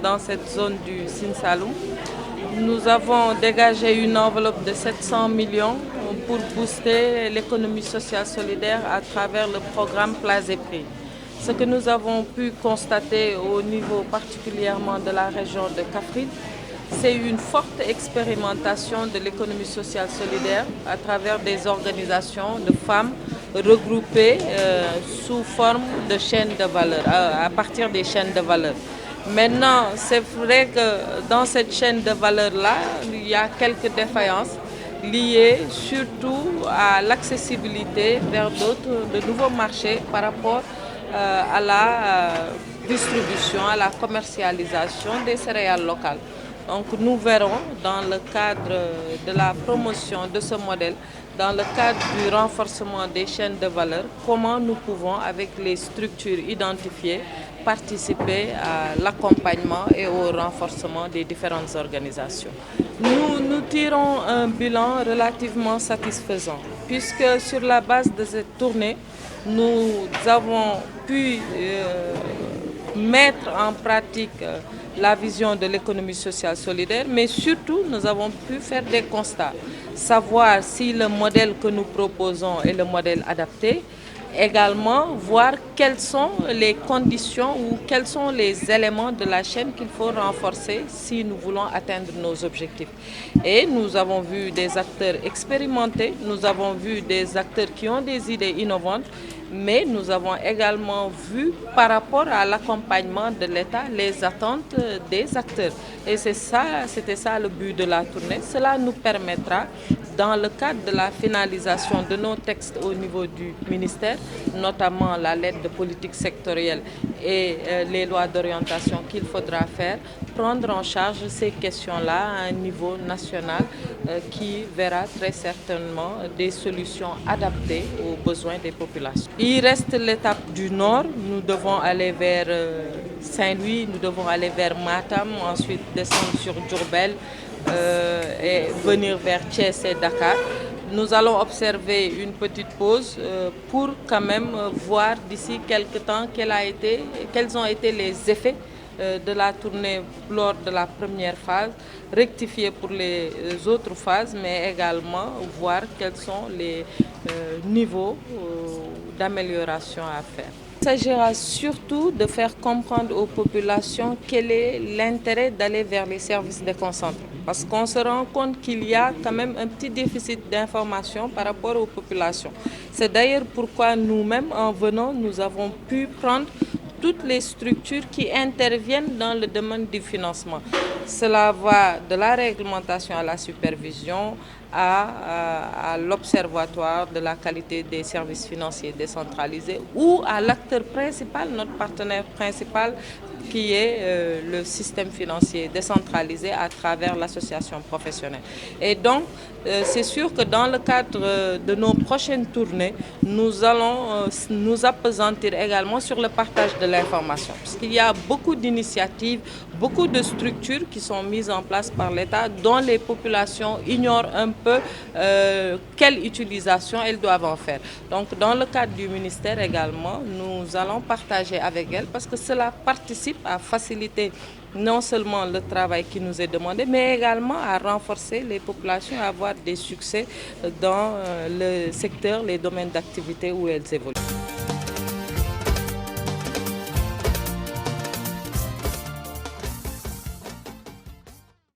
dans cette zone du Sine Saloum. Nous avons dégagé une enveloppe de 700 millions pour booster l'économie sociale solidaire à travers le programme Place et Prix. Ce que nous avons pu constater au niveau particulièrement de la région de Kaffrine, c'est une forte expérimentation de l'économie sociale solidaire à travers des organisations de femmes regroupées sous forme de chaînes de valeur, à partir des chaînes de valeur. Maintenant, c'est vrai que dans cette chaîne de valeur-là, il y a quelques défaillances liées surtout à l'accessibilité vers de nouveaux marchés par rapport à la distribution, à la commercialisation des céréales locales. Donc nous verrons dans le cadre de la promotion de ce modèle, dans le cadre du renforcement des chaînes de valeur, comment nous pouvons, avec les structures identifiées, participer à l'accompagnement et au renforcement des différentes organisations. Nous tirons un bilan relativement satisfaisant, puisque sur la base de cette tournée, nous avons pu mettre en pratique la vision de l'économie sociale solidaire, mais surtout nous avons pu faire des constats, savoir si le modèle que nous proposons est le modèle adapté, également voir quelles sont les conditions ou quels sont les éléments de la chaîne qu'il faut renforcer si nous voulons atteindre nos objectifs. Et nous avons vu des acteurs expérimentés, nous avons vu des acteurs qui ont des idées innovantes, mais nous avons également vu par rapport à l'accompagnement de l'État les attentes des acteurs. Et c'était ça le but de la tournée. Cela nous permettra, dans le cadre de la finalisation de nos textes au niveau du ministère, notamment la lettre de politique sectorielle et les lois d'orientation qu'il faudra faire, prendre en charge ces questions-là à un niveau national qui verra très certainement des solutions adaptées aux besoins des populations. Il reste l'étape du nord, nous devons aller vers Saint-Louis, nous devons aller vers Matam, ensuite descendre sur Diourbel et venir vers Thiès et Dakar. Nous allons observer une petite pause pour quand même voir d'ici quelques temps quels ont été les effets de la tournée lors de la première phase, rectifier pour les autres phases, mais également voir quels sont les niveaux d'amélioration à faire. Il s'agira surtout de faire comprendre aux populations quel est l'intérêt d'aller vers les services déconcentrés. Parce qu'on se rend compte qu'il y a quand même un petit déficit d'information par rapport aux populations. C'est d'ailleurs pourquoi nous-mêmes, en venant, nous avons pu prendre toutes les structures qui interviennent dans le domaine du financement. Cela va de la réglementation à la supervision, à l'observatoire de la qualité des services financiers décentralisés ou à l'acteur principal, notre partenaire principal, qui est le système financier décentralisé à travers l'association professionnelle. Et donc, c'est sûr que dans le cadre de nos prochaines tournées, nous allons nous appesantir également sur le partage de l'information. Parce qu'il y a beaucoup d'initiatives, beaucoup de structures qui sont mises en place par l'État dont les populations ignorent un peu quelle utilisation elles doivent en faire. Donc, dans le cadre du ministère également, nous allons partager avec elles parce que cela participe à faciliter non seulement le travail qui nous est demandé, mais également à renforcer les populations, à avoir des succès dans le secteur, les domaines d'activité où elles évoluent.